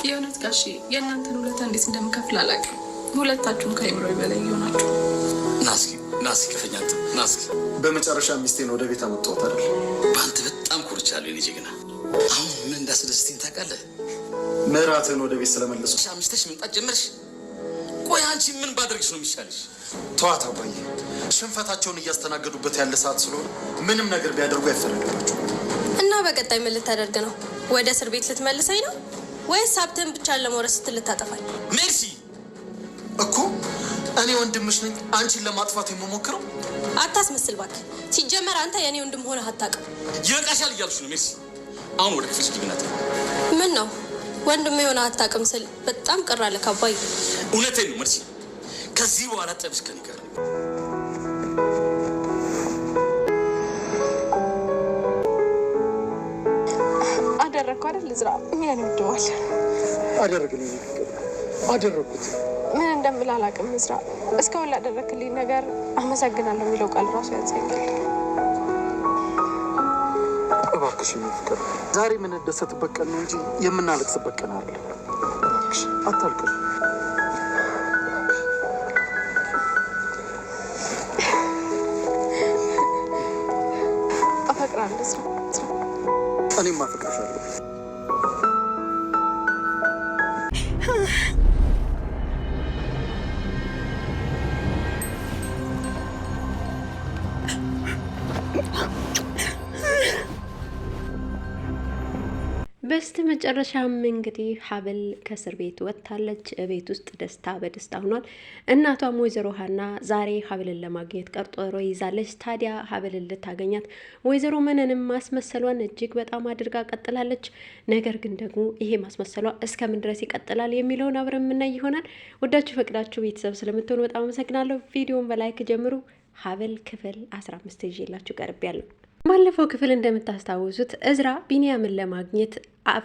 የእውነት ጋሺ የእናንተን ውለታ እንዴት እንደምከፍል አላውቅም። ሁለታችሁም ከአይምሮ በላይ ይሆናችሁ። ናስኪ ከፈኛት ናስኪ። በመጨረሻ ሚስቴን ወደ ቤት አመጣሁት አይደል? በአንተ በጣም ኮርቻለሁ የኔ ጀግና። አሁን ምን እንዳስደስተኝ ታውቃለህ? ምራትን ወደ ቤት ስለመለሱ አምሽተሽ መምጣት ጀመርሽ። ቆይ አንቺ ምን ባደርግሽ ነው የሚሻልሽ? ተዋት አባዬ፣ ሽንፈታቸውን እያስተናገዱበት ያለ ሰዓት ስለሆነ ምንም ነገር ቢያደርጉ አይፈረድባቸው። እና በቀጣይ ምን ልታደርግ ነው? ወደ እስር ቤት ልትመልሰኝ ነው ወይስ ሀብትን ብቻ ለመውረስ ስትል ልታጠፋኝ? ሜርሲ እኮ እኔ ወንድምሽ ነኝ አንቺን ለማጥፋት የምሞክረው። አታስመስል እባክህ። ሲጀመር አንተ የኔ ወንድም ሆነህ አታውቅም። ይበቃሻል እያልሽ ነው ሜርሲ። አሁን ወደ ክፍልሽ ግቢናት። ምን ነው ወንድም የሆነ አታውቅም ስል በጣም ቅር አለህ አባዬ። እውነቴን ነው ሜርሲ። ከዚህ በኋላ ጠብሽ ከኔ ጋር አደረግኩ አይደል? ዝራ ምን ያንወደዋል? አደረግልኝ አደረግኩት። ምን እንደምል አላውቅም። ዝራ እስካሁን ላደረግልኝ ነገር አመሰግናለሁ የሚለው ቃል ራሱ ያንሰኛል። እባክሽ ፍቅር፣ ዛሬ የምንደሰትበት ቀን ነው እንጂ የምናለቅስበት ቀን አይደለም። አታልቅሽ። አፈቅራለሁ ዝራ። እኔም አፈቅርሻለሁ። በስተ መጨረሻም እንግዲህ ሀብል ከእስር ቤት ወጥታለች። ቤት ውስጥ ደስታ በደስታ ሆኗል። እናቷም ወይዘሮ ሀና ዛሬ ሀብልን ለማግኘት ቀጠሮ ይዛለች። ታዲያ ሀብልን ልታገኛት ወይዘሮ መነንም ማስመሰሏን እጅግ በጣም አድርጋ ቀጥላለች። ነገር ግን ደግሞ ይሄ ማስመሰሏ እስከምን ድረስ ይቀጥላል የሚለውን አብረን የምናይ ይሆናል። ወዳችሁ ፈቅዳችሁ ቤተሰብ ስለምትሆኑ በጣም አመሰግናለሁ። ቪዲዮን በላይክ ጀምሩ። ሀብል ክፍል 15 ይዤላችሁ ቀርቤያለሁ። ባለፈው ክፍል እንደምታስታውሱት እዝራ ቢንያምን ለማግኘት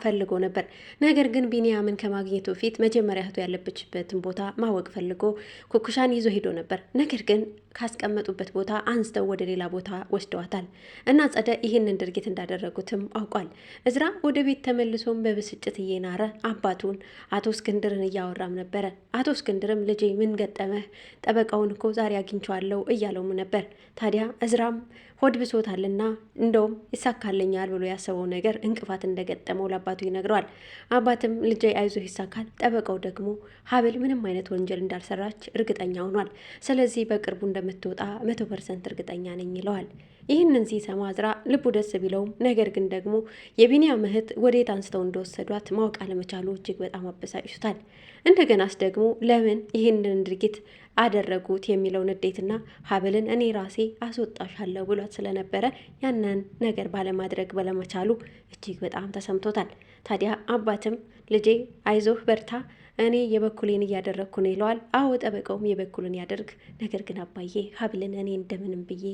ፈልጎ ነበር። ነገር ግን ቢንያምን ከማግኘቱ በፊት መጀመሪያ እህቱ ያለበችበትን ቦታ ማወቅ ፈልጎ ኩኩሻን ይዞ ሄዶ ነበር። ነገር ግን ካስቀመጡበት ቦታ አንስተው ወደ ሌላ ቦታ ወስደዋታል እና ጸደ ይህንን ድርጊት እንዳደረጉትም አውቋል። እዝራ ወደ ቤት ተመልሶም በብስጭት እየናረ አባቱን አቶ እስክንድርን እያወራም ነበረ። አቶ እስክንድርም ልጄ ምን ገጠመህ? ጠበቃውን እኮ ዛሬ አግኝቼዋለሁ እያለውም ነበር። ታዲያ እዝራም ሆድ ብሶታልና እንደውም ይሳካልኛል ብሎ ያሰበው ነገር እንቅፋት እንደገጠመው ለአባቱ ይነግረዋል። አባትም ልጄ አይዞህ ይሳካል፣ ጠበቃው ደግሞ ሀብል ምንም አይነት ወንጀል እንዳልሰራች እርግጠኛ ሆኗል። ስለዚህ በቅርቡ እንደምትወጣ 100% እርግጠኛ ነኝ ይለዋል። ይህንን ሲሰማ እዝራ ልቡ ደስ ቢለውም ነገር ግን ደግሞ የቢንያም እህት ወዴት አንስተው እንደወሰዷት ማወቅ አለመቻሉ እጅግ በጣም አበሳጭቶታል። እንደገናስ ደግሞ ለምን ይህንን ድርጊት አደረጉት የሚለው ንዴትና ሀብልን እኔ ራሴ አስወጣሻለሁ ብሏት ስለነበረ ያንን ነገር ባለማድረግ ባለመቻሉ እጅግ በጣም ተሰምቶታል። ታዲያ አባትም ልጄ አይዞህ በርታ፣ እኔ የበኩሌን እያደረግኩ ነው ይለዋል። አዎ ጠበቃውም የበኩልን ያደርግ፣ ነገር ግን አባዬ ሀብልን እኔ እንደምንም ብዬ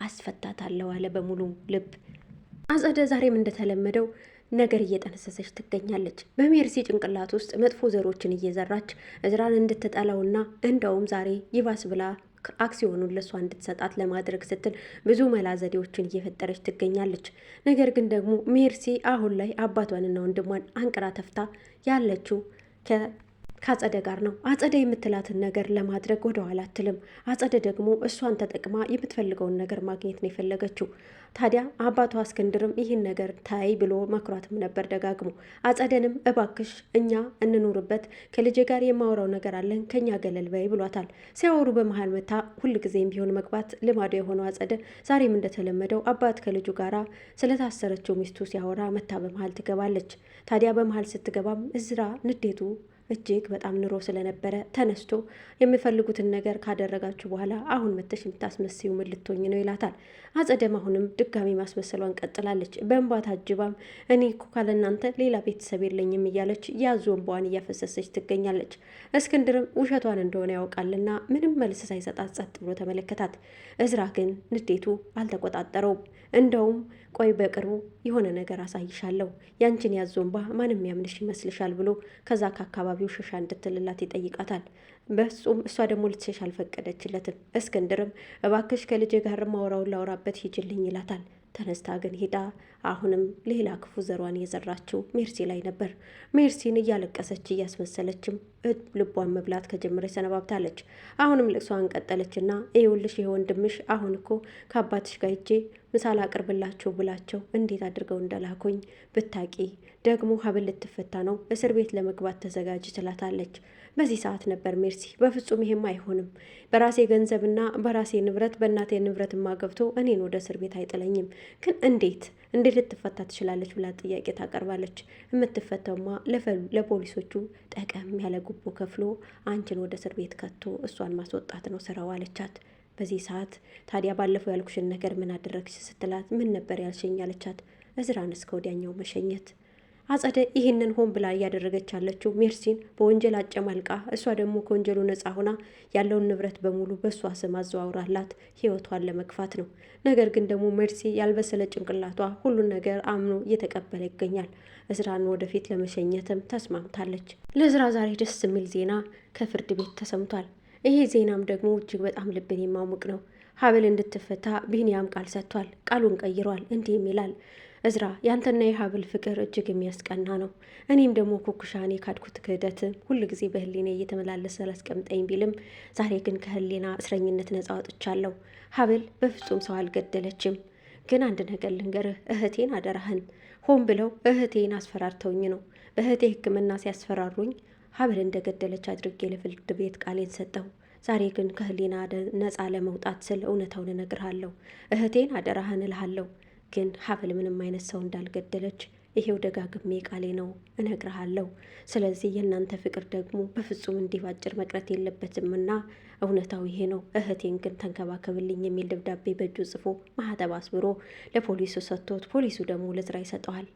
አስፈታታለሁ አለ በሙሉ ልብ። አጸደ ዛሬም እንደተለመደው ነገር እየጠነሰሰች ትገኛለች። በሜርሲ ጭንቅላት ውስጥ መጥፎ ዘሮችን እየዘራች እዝራን እንድትጠላውና እንደውም ዛሬ ይባስ ብላ አክሲዮኑን ለሷ እንድትሰጣት ለማድረግ ስትል ብዙ መላ ዘዴዎችን እየፈጠረች ትገኛለች። ነገር ግን ደግሞ ሜርሲ አሁን ላይ አባቷንና ወንድሟን አንቅራ ተፍታ ያለችው ከአጸደ ጋር ነው። አጸደ የምትላትን ነገር ለማድረግ ወደ ኋላ አትልም። አጸደ ደግሞ እሷን ተጠቅማ የምትፈልገውን ነገር ማግኘት ነው የፈለገችው። ታዲያ አባቷ እስክንድርም ይህን ነገር ታይ ብሎ መክሯትም ነበር ደጋግሞ። አጸደንም እባክሽ እኛ እንኑርበት፣ ከልጄ ጋር የማወራው ነገር አለን፣ ከኛ ገለል በይ ብሏታል። ሲያወሩ በመሀል መታ ሁልጊዜም ቢሆን መግባት ልማዱ የሆነው አጸደ ዛሬም እንደተለመደው አባት ከልጁ ጋራ ስለታሰረችው ሚስቱ ሲያወራ መታ በመሀል ትገባለች። ታዲያ በመሀል ስትገባም እዝራ ንዴቱ እጅግ በጣም ኑሮ ስለነበረ ተነስቶ የሚፈልጉትን ነገር ካደረጋችሁ በኋላ አሁን መተሽ የምታስመስዩ ምን ልትሆኝ ነው ይላታል። አጸደም አሁንም ድጋሚ ማስመሰሏን ቀጥላለች። በእንባ ታጅባም እኔ እኮ ካለ እናንተ ሌላ ቤተሰብ የለኝም እያለች ያዙ እንባዋን እያፈሰሰች ትገኛለች። እስክንድርም ውሸቷን እንደሆነ ያውቃልና ምንም መልስ ሳይሰጣት ጸጥ ብሎ ተመለከታት። እዝራ ግን ንዴቱ አልተቆጣጠረውም። እንደውም ቆይ በቅርቡ የሆነ ነገር አሳይሻለሁ፣ ያንቺን ያዞ እንባ ማንም ያምንሽ ይመስልሻል ብሎ ከዛ ከአካባቢው ሸሻ እንድትልላት ይጠይቃታል። በሱም እሷ ደግሞ ልትሸሽ አልፈቀደችለትም። እስክንድርም እባክሽ ከልጄ ጋር ማውራውን ላውራበት ሂጅልኝ ይላታል። ተነስታ ግን ሄዳ አሁንም ሌላ ክፉ ዘሯን የዘራችው ሜርሲ ላይ ነበር። ሜርሲን እያለቀሰች እያስመሰለችም ልቧን መብላት ከጀመረች ሰነባብታለች። አሁንም ልቅሷን ቀጠለችና ይኸውልሽ ይሄ ወንድምሽ አሁን እኮ ከአባትሽ ጋር ሂጄ ምሳ ላቅርብላችሁ ብላቸው እንዴት አድርገው እንደላኩኝ ብታቂ፣ ደግሞ ሀብል ልትፈታ ነው፣ እስር ቤት ለመግባት ተዘጋጅ ትላታለች። በዚህ ሰዓት ነበር ሜርሲ በፍጹም ይሄም አይሆንም፣ በራሴ ገንዘብና በራሴ ንብረት በእናቴ ንብረትማ ገብቶ እኔን ወደ እስር ቤት አይጥለኝም፣ ግን እንዴት ልትፈታ ትችላለች ብላ ጥያቄ ታቀርባለች። የምትፈታውማ ለፖሊሶቹ ጠቀም ያለ ጉቦ ከፍሎ አንቺን ወደ እስር ቤት ከቶ እሷን ማስወጣት ነው ስራው አለቻት። በዚህ ሰዓት ታዲያ ባለፈው ያልኩሽን ነገር ምን አደረግሽ ስትላት ምን ነበር ያልሽኝ አለቻት። እዝራን እስከ ወዲያኛው መሸኘት። አጸደ ይህንን ሆን ብላ እያደረገች ያለችው ሜርሲን በወንጀል አጨማልቃ እሷ ደግሞ ከወንጀሉ ነጻ ሆና ያለውን ንብረት በሙሉ በእሷ ስም አዘዋውራላት ህይወቷን ለመግፋት ነው። ነገር ግን ደግሞ ሜርሲ ያልበሰለ ጭንቅላቷ ሁሉን ነገር አምኖ እየተቀበለ ይገኛል። እዝራን ወደፊት ለመሸኘትም ተስማምታለች። ለእዝራ ዛሬ ደስ የሚል ዜና ከፍርድ ቤት ተሰምቷል። ይሄ ዜናም ደግሞ እጅግ በጣም ልብን የማሙቅ ነው። ሀብል እንድትፈታ ቢንያም ቃል ሰጥቷል። ቃሉን ቀይሯል። እንዲህም ይላል፣ እዝራ ያንተና የሀብል ፍቅር እጅግ የሚያስቀና ነው። እኔም ደግሞ ኩኩሻኔ ካድኩት ክህደት ሁል ጊዜ በህሊና እየተመላለሰ ላስቀምጠኝ ቢልም ዛሬ ግን ከህሊና እስረኝነት ነጻ ወጥቻለሁ። ሀብል በፍጹም ሰው አልገደለችም። ግን አንድ ነገር ልንገርህ፣ እህቴን አደራህን። ሆን ብለው እህቴን አስፈራርተውኝ ነው። በእህቴ ሕክምና ሲያስፈራሩኝ ሀብል እንደገደለች አድርጌ ለፍርድ ቤት ቃሌን ሰጠሁ። ዛሬ ግን ከህሊና ነጻ ለመውጣት ስል እውነታውን እነግርሃለሁ። እህቴን አደራህን እልሃለሁ። ግን ሀብል ምንም አይነት ሰው እንዳልገደለች ይሄው ደጋግሜ ቃሌ ነው እነግርሃለሁ። ስለዚህ የእናንተ ፍቅር ደግሞ በፍጹም እንዲህ ባጭር መቅረት የለበትምና እውነታው ይሄ ነው። እህቴን ግን ተንከባከብልኝ የሚል ደብዳቤ በእጁ ጽፎ ማህተብ አስብሮ ለፖሊሱ ሰጥቶት ፖሊሱ ደግሞ ለእዝራ ይሰጠዋል።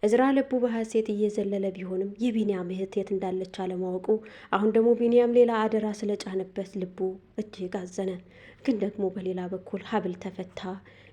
እዝራ ልቡ በሐሴት እየዘለለ ቢሆንም የቢንያም እህት የት እንዳለች አለማወቁ፣ አሁን ደግሞ ቢንያም ሌላ አደራ ስለጫነበት ልቡ እጅግ አዘነ። ግን ደግሞ በሌላ በኩል ሀብል ተፈታ።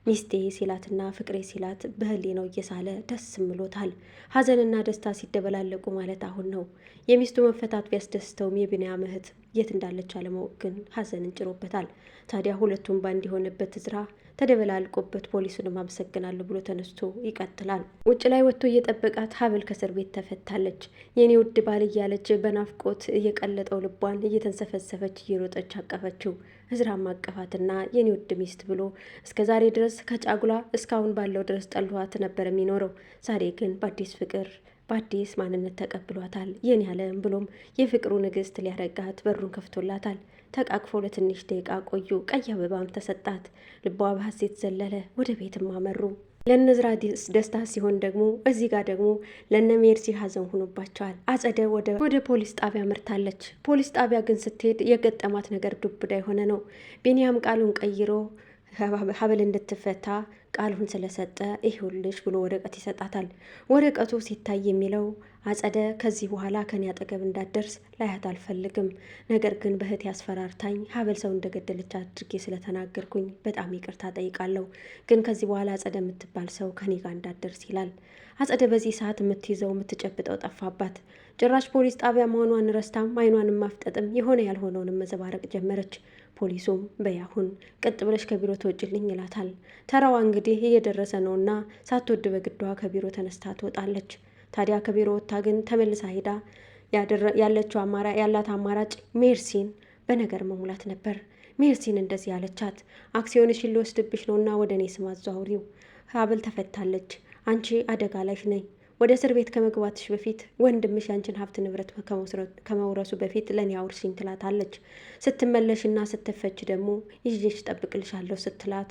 ሚስቴ ሲላትና ፍቅሬ ሲላት በህሊናው እየሳለ ደስ ምሎታል። ሀዘንና ደስታ ሲደበላለቁ ማለት አሁን ነው። የሚስቱ መፈታት ቢያስደስተውም የቢንያም እህት የት እንዳለች አለማወቅ ግን ሀዘንን ጭሮበታል። ታዲያ ሁለቱም ባንድ የሆነበት እዝራ ተደበላልቆበት ፖሊሱንም አመሰግናለሁ ብሎ ተነስቶ ይቀጥላል። ውጭ ላይ ወጥቶ እየጠበቃት ሀብል ከእስር ቤት ተፈታለች። የኔ ውድ ባል እያለች በናፍቆት እየቀለጠው ልቧን እየተንሰፈሰፈች እየሮጠች አቀፈችው። እዝራም አቀፋትና የኔ ውድ ሚስት ብሎ እስከ ዛሬ ድረስ ከጫጉላ እስካሁን ባለው ድረስ ጠልኋት ነበር የሚኖረው። ዛሬ ግን በአዲስ ፍቅር በአዲስ ማንነት ተቀብሏታል። የኔ ያለም ብሎም የፍቅሩ ንግስት ሊያረጋት በሩን ከፍቶላታል። ተቃቅፎ ለትንሽ ደቂቃ ቆዩ። ቀይ አበባም ተሰጣት። ልቧ በሐሴት ዘለለ። ወደ ቤትም አመሩ። ለነዝራ ደስታ ሲሆን ደግሞ እዚህ ጋር ደግሞ ለነ ሜርሲ ሀዘን ሆኖባቸዋል። አጸደ ወደ ፖሊስ ጣቢያ መርታለች። ፖሊስ ጣቢያ ግን ስትሄድ የገጠማት ነገር ዱብዳ የሆነ ነው። ቢንያም ቃሉን ቀይሮ ሀብል እንድትፈታ ቃሉን ስለሰጠ ይሁልሽ ብሎ ወረቀት ይሰጣታል። ወረቀቱ ሲታይ የሚለው አጸደ ከዚህ በኋላ ከኔ አጠገብ እንዳትደርስ ላያት አልፈልግም። ነገር ግን በእህቴ አስፈራርታኝ ሀብል ሰው እንደገደለች አድርጌ ስለተናገርኩኝ በጣም ይቅርታ ጠይቃለሁ። ግን ከዚህ በኋላ አጸደ የምትባል ሰው ከኔ ጋር እንዳትደርስ ይላል። አጸደ በዚህ ሰዓት የምትይዘው የምትጨብጠው ጠፋባት። ጭራሽ ፖሊስ ጣቢያ መሆኗን ረስታም አይኗንም ማፍጠጥም የሆነ ያልሆነውንም መዘባረቅ ጀመረች። ፖሊሱም በያሁን ቀጥ ብለሽ ከቢሮ ትወጭልኝ ይላታል። ተራዋ እንግዲህ እየደረሰ ነውና ሳትወድ በግዷ ከቢሮ ተነስታ ትወጣለች። ታዲያ ከቢሮ ወጥታ ግን ተመልሳ ሄዳ ያላት አማራጭ ሜርሲን በነገር መሙላት ነበር። ሜርሲን እንደዚህ ያለቻት፣ አክሲዮንሽን ሊወስድብሽ ነውና ወደ እኔ ስም አዘዋውሪው። ሀብል ተፈታለች። አንቺ አደጋ ላይ ነኝ። ወደ እስር ቤት ከመግባትሽ በፊት ወንድምሽ ያንቺን ሀብት ንብረት ከመውረሱ በፊት ለእኔ አውርሽኝ ትላታለች። ስትመለሽና ስትፈች ደግሞ ይዤሽ ጠብቅልሻለሁ ስትላት፣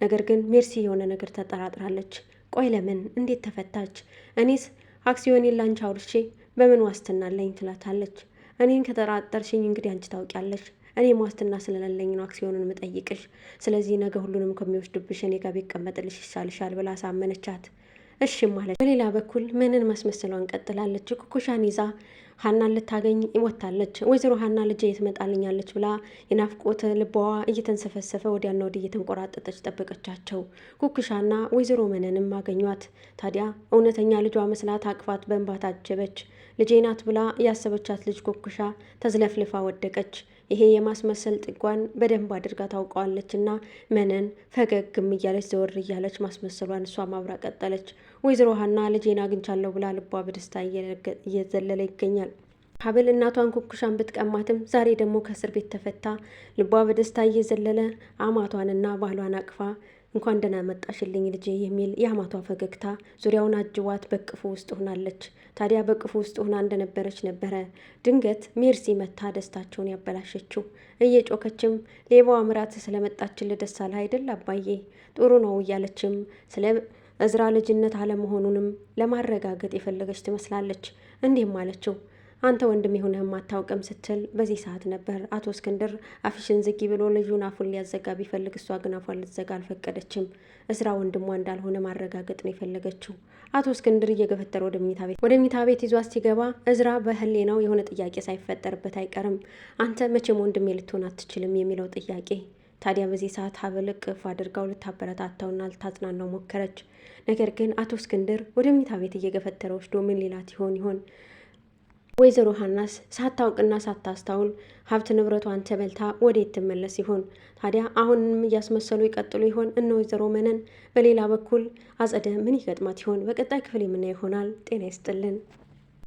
ነገር ግን ሜርሲ የሆነ ነገር ተጠራጥራለች። ቆይ ለምን? እንዴት ተፈታች? እኔስ አክሲዮኔን ላንቺ አውርሼ በምን ዋስትና አለኝ ትላታለች። እኔን ከጠራጠርሽኝ እንግዲህ አንቺ ታውቂያለሽ። እኔም ዋስትና ስለሌለኝ ነው አክሲዮኑን ምጠይቅሽ። ስለዚህ ነገ ሁሉንም ከሚወስዱብሽ እኔ ጋር ቢቀመጥልሽ ይሻልሻል ብላ ሳመነቻት። እሺ ማለት። በሌላ በኩል ምንን ማስመሰሏን ቀጥላለች። ኩኩሻን ይዛ ሀናን ልታገኝ ወጥታለች። ወይዘሮ ሀና ልጄ ትመጣልኛለች ብላ የናፍቆት ልቧ እየተንሰፈሰፈ ወዲያና ወዲህ እየተንቆራጠጠች ጠበቀቻቸው። ኩኩሻና ወይዘሮ መነንም አገኟት። ታዲያ እውነተኛ ልጇ መስላት አቅፋት በእንባ ታጀበች። ልጄ ናት ብላ ያሰበቻት ልጅ ኩኩሻ ተዝለፍልፋ ወደቀች። ይሄ የማስመሰል ጥጓን በደንብ አድርጋ ታውቀዋለች እና መነን ፈገግም እያለች ዘወር እያለች ማስመሰሏን እሷ ማብራ ቀጠለች። ወይዘሮ ሀና ልጄን አግኝቻለሁ ብላ ልቧ በደስታ እየዘለለ ይገኛል። ሀብል እናቷን ኩኩሻን ብትቀማትም ዛሬ ደግሞ ከእስር ቤት ተፈታ ልቧ በደስታ እየዘለለ አማቷንና ባሏን አቅፋ እንኳን ደህና መጣሽልኝ ልጄ የሚል የአማቷ ፈገግታ ዙሪያውን አጅቧት በቅፉ ውስጥ ሆናለች። ታዲያ በቅፉ ውስጥ ሆና እንደነበረች ነበረ ድንገት ሜርሲ መታ ደስታቸውን ያበላሸችው። እየጮከችም ሌባዋ ምራት ስለመጣችልህ ደስ አለህ አይደል አባዬ ጥሩ ነው እያለችም ስለ እዝራ ልጅነት አለመሆኑንም ለማረጋገጥ የፈለገች ትመስላለች። እንዲህም አለችው አንተ ወንድም የሆነህም አታውቅም ስትል በዚህ ሰዓት ነበር አቶ እስክንድር አፍሽን ዝጊ ብሎ ልጁን አፉን ሊያዘጋ ቢፈልግ እሷ ግን አፏን ልትዘጋ አልፈቀደችም። እዝራ ወንድሟ እንዳልሆነ ማረጋገጥ ነው የፈለገችው። አቶ እስክንድር እየገፈተረ ወደ መኝታ ቤት ይዟት ሲገባ እዝራ በህሊናው የሆነ ጥያቄ ሳይፈጠርበት አይቀርም። አንተ መቼም ወንድሜ ልትሆን አትችልም የሚለው ጥያቄ። ታዲያ በዚህ ሰዓት ሀብል እቅፍ አድርጋው ልታበረታታውና ልታጽናናው ሞከረች። ነገር ግን አቶ እስክንድር ወደ መኝታ ቤት እየገፈተረ ወስዶ ምን ሊላት ይሆን? ወይዘሮ ሀናስ ሳታውቅና ሳታስተውል ሀብት ንብረቷን ተበልታ ወዴት ትመለስ ይሆን? ታዲያ አሁንም እያስመሰሉ ይቀጥሉ ይሆን እነ ወይዘሮ መነን? በሌላ በኩል አጸደ ምን ይገጥማት ይሆን? በቀጣይ ክፍል የምናየው ይሆናል። ጤና ይስጥልን።